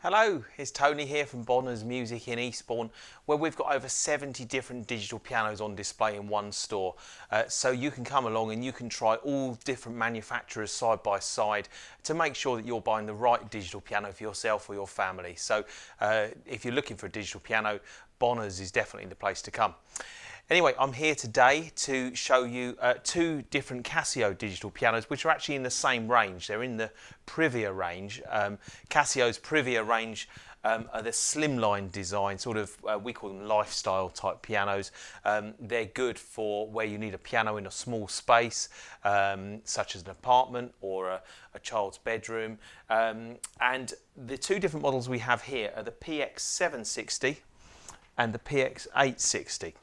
Hello, it's Tony here from Bonner's Music in Eastbourne, where we've got over 70 different digital pianos on display in one store. So you can come along and you can try all different manufacturers side by side to make sure that you're buying the right digital piano for yourself or your family. So if you're looking for a digital piano, Bonner's is definitely the place to come. Anyway, I'm here today to show you two different Casio digital pianos, which are actually in the same range. They're in the Privia range. Casio's Privia range are the slimline design, sort of, we call them lifestyle type pianos. They're good for where you need a piano in a small space, such as an apartment or a child's bedroom. And the two different models we have here are the PX760 and the PX860.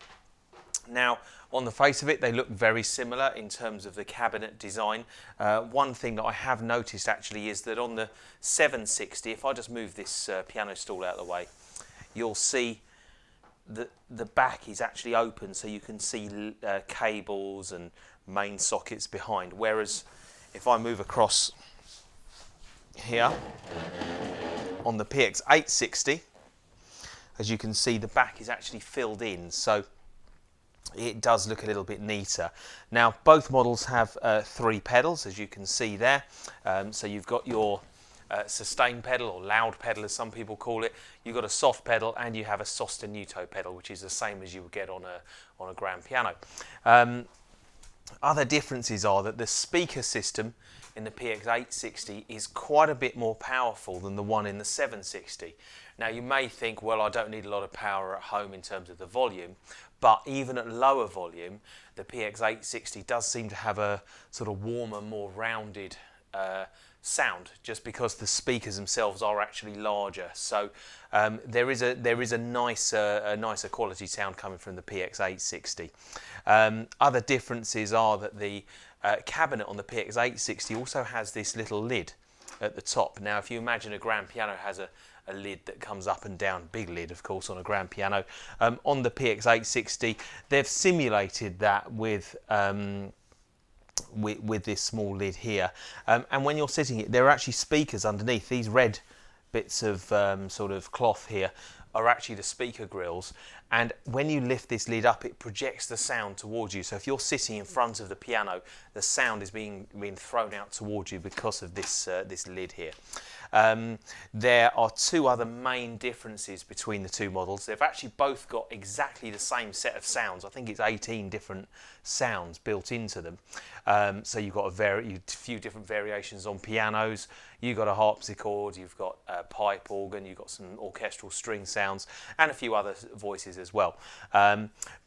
Now, on the face of it, they look very similar in terms of the cabinet design. One thing that I have noticed actually is that on the 760, if I just move this piano stool out of the way, you'll see that the back is actually open, so you can see cables and main sockets behind. Whereas if I move across here on the PX860, as you can see, the back is actually filled in. So it does look a little bit neater. Now, both models have 3 pedals, as you can see there. So you've got your sustain pedal, or loud pedal as some people call it. You've got a soft pedal, and you have a sostenuto pedal, which is the same as you would get on a grand piano. Other differences are that the speaker system in the PX860 is quite a bit more powerful than the one in the 760. Now, you may think, well, I don't need a lot of power at home in terms of the volume, but even at lower volume, the PX860 does seem to have a sort of warmer, more rounded sound, just because the speakers themselves are actually larger. So there is a nicer quality sound coming from the PX860. Other differences are that the cabinet on the PX860 also has this little lid at the top. Now, if you imagine a grand piano has a lid that comes up and down, big lid of course on a grand piano, on the PX860 they've simulated that with this small lid here, and when you're sitting there are actually speakers underneath. These red bits of sort of cloth here are actually the speaker grills, and when you lift this lid up, it projects the sound towards you. So if you're sitting in front of the piano, the sound is being thrown out towards you because of this lid here. There are 2 other main differences between the 2 models. They've actually both got exactly the same set of sounds. I think it's 18 different sounds built into them. So you've got a few different variations on pianos. You've got a harpsichord, you've got a pipe organ, you've got some orchestral string sounds, and a few other voices as well.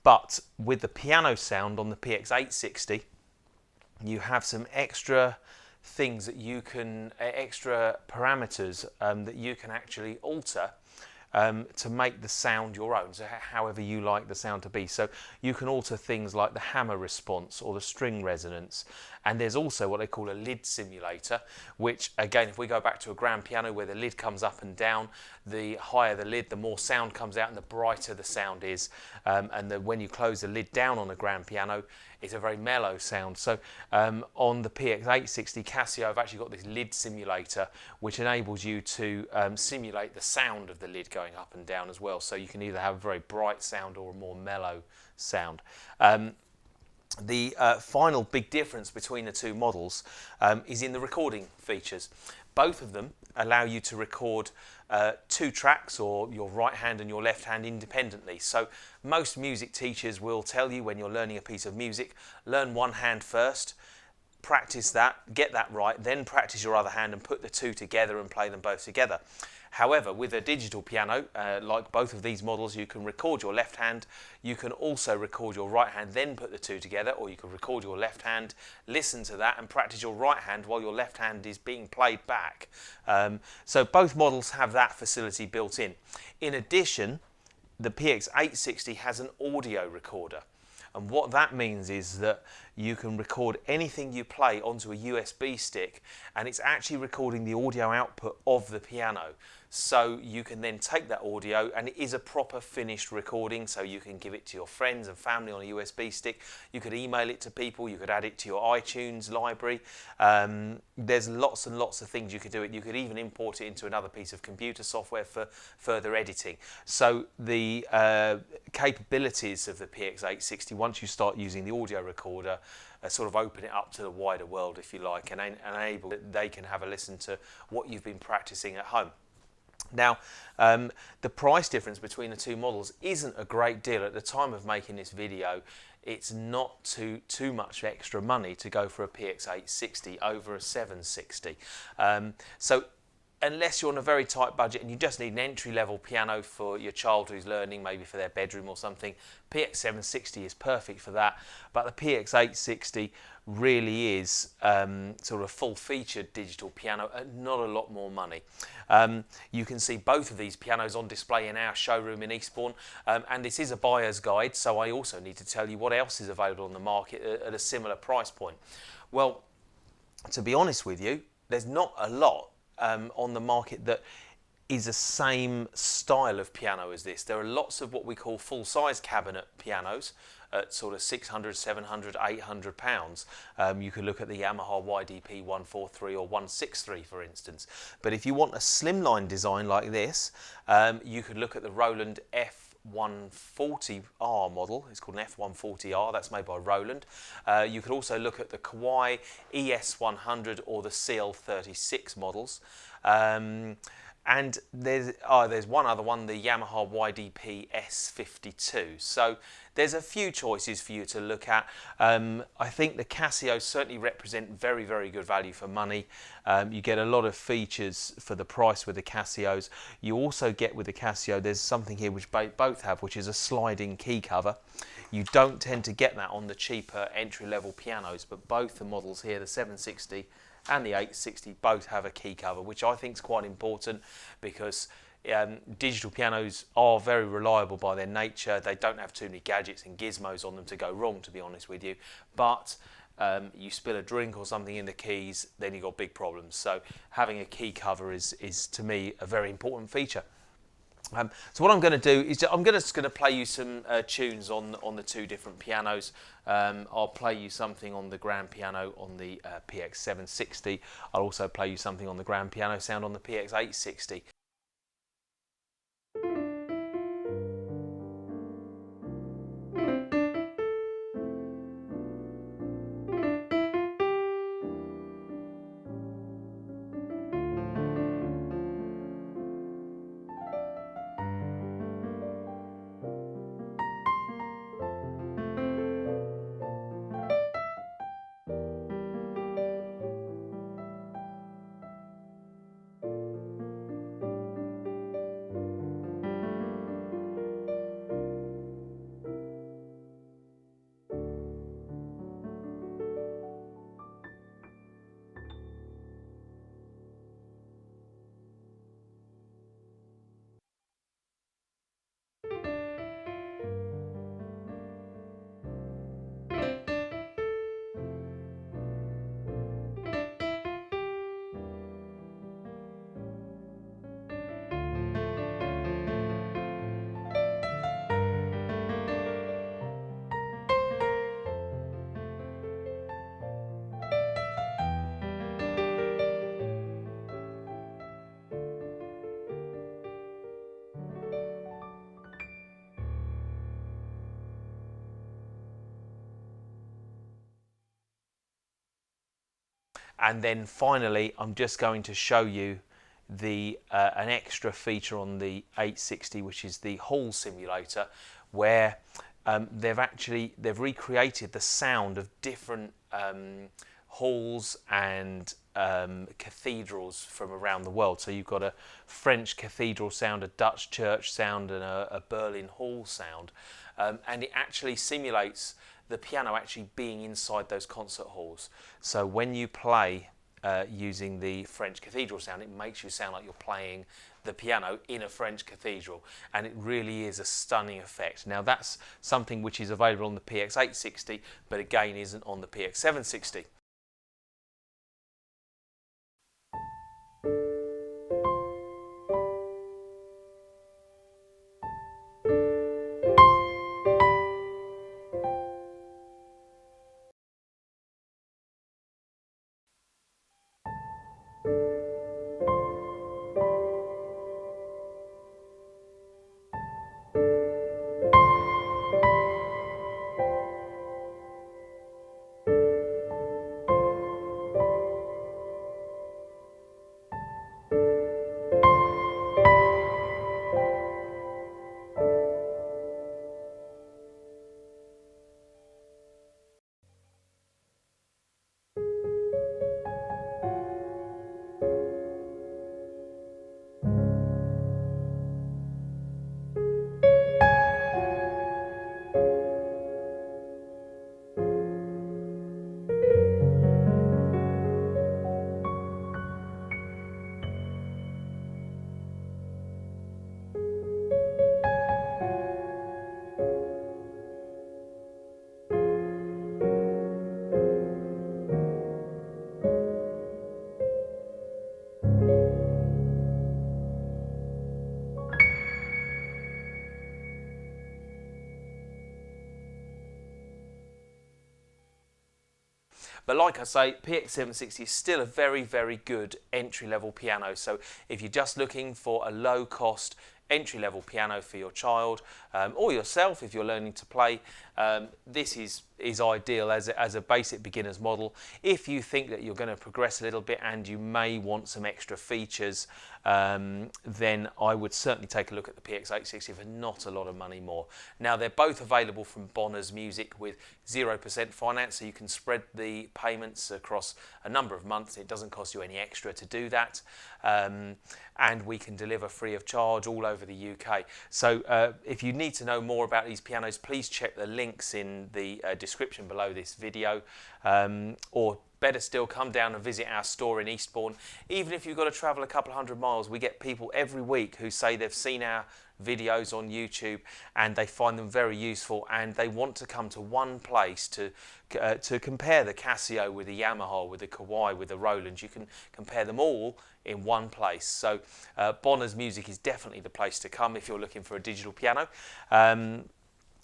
But with the piano sound on the PX860, you have some extra things that you can, extra parameters that you can actually alter to make the sound your own, so however you like the sound to be. So you can alter things like the hammer response or the string resonance, and there's also what they call a lid simulator, which again, if we go back to a grand piano where the lid comes up and down, the higher the lid, the more sound comes out and the brighter the sound is, and when you close the lid down on a grand piano, it's a very mellow sound. So on the PX860, Casio have actually got this lid simulator, which enables you to simulate the sound of the lid going up and down as well. So you can either have a very bright sound or a more mellow sound. The final big difference between the 2 models is in the recording features. Both of them allow you to record 2 tracks, or your right hand and your left hand, independently. So most music teachers will tell you when you're learning a piece of music, learn one hand first, practice that, get that right, then practice your other hand and put the 2 together and play them both together. However, with a digital piano, like both of these models, you can record your left hand, you can also record your right hand, then put the 2 together, or you can record your left hand, listen to that and practice your right hand while your left hand is being played back. So both models have that facility built in. In addition, the PX860 has an audio recorder. And what that means is that you can record anything you play onto a USB stick, and it's actually recording the audio output of the piano. so you can then take that audio, and it is a proper finished recording, so you can give it to your friends and family on a USB stick. You could email it to people, you could add it to your iTunes library. There's lots and lots of things you could do. You could even import it into another piece of computer software for further editing. So the capabilities of the PX860, once you start using the audio recorder, sort of open it up to the wider world, if you like, and enable that they can have a listen to what you've been practicing at home. Now, the price difference between the two models isn't a great deal. At the time of making this video, it's not too much extra money to go for a PX860 over a 760. So unless you're on a very tight budget and you just need an entry-level piano for your child who's learning, maybe for their bedroom or something, PX760 is perfect for that. But the PX860 really is sort of full-featured digital piano at not a lot more money. You can see both of these pianos on display in our showroom in Eastbourne, and this is a buyer's guide, so I also need to tell you what else is available on the market at a similar price point. Well, to be honest with you, there's not a lot on the market that is the same style of piano as this. There are lots of what we call full-size cabinet pianos at sort of 600, 700, 800 pounds. You could look at the Yamaha YDP 143 or 163, for instance. But if you want a slimline design like this, you could look at the Roland F140R model. It's called an F140R. That's made by Roland. You could also look at the Kawai ES100 or the CL36 models. And there's one other one, the Yamaha YDP S52. So there's a few choices for you to look at. I think the Casios certainly represent very, very good value for money. You get a lot of features for the price with the Casios. You also get with the Casio, there's something here which both have, which is a sliding key cover. You don't tend to get that on the cheaper entry-level pianos, but both the models here, the 760 and the 860, both have a key cover, which I think is quite important because digital pianos are very reliable by their nature. They don't have too many gadgets and gizmos on them to go wrong, to be honest with you. But you spill a drink or something in the keys, then you've got big problems. So having a key cover is to me, a very important feature. So what I'm going to do is I'm just going to play you some tunes on the two different pianos. I'll play you something on the grand piano on the PX760. I'll also play you something on the grand piano sound on the PX860. And then finally, I'm just going to show you an extra feature on the 860, which is the hall simulator, where they've recreated the sound of different halls and cathedrals from around the world. So you've got a French cathedral sound, a Dutch church sound, and a Berlin hall sound, and it actually simulates the piano actually being inside those concert halls. So when you play using the French cathedral sound, it makes you sound like you're playing the piano in a French cathedral, and it really is a stunning effect. Now that's something which is available on the PX860, but again isn't on the PX760. But like I say, PX760 is still a very, very good entry-level piano. So if you're just looking for a low-cost entry-level piano for your child or yourself if you're learning to play, this is ideal as a basic beginner's model. If you think that you're going to progress a little bit and you may want some extra features, then I would certainly take a look at the PX860 for not a lot of money more. Now, they're both available from Bonner's Music with 0% finance, so you can spread the payments across a number of months. It doesn't cost you any extra to do that, and we can deliver free of charge all over the UK. So if you need to know more about these pianos, please check the links in the description below this video, or better still, come down and visit our store in Eastbourne. Even if you've got to travel a couple of 100 miles, we get people every week who say they've seen our videos on YouTube and they find them very useful, and they want to come to one place to compare the Casio with the Yamaha, with the Kawai, with the Roland. You can compare them all in one place. So Bonner's Music is definitely the place to come if you're looking for a digital piano.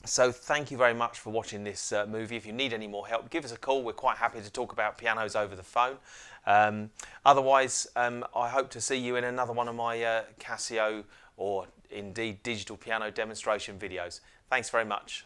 So thank you very much for watching this movie. If you need any more help, give us a call. We're quite happy to talk about pianos over the phone. Otherwise, I hope to see you in another one of my Casio or indeed digital piano demonstration videos. Thanks very much.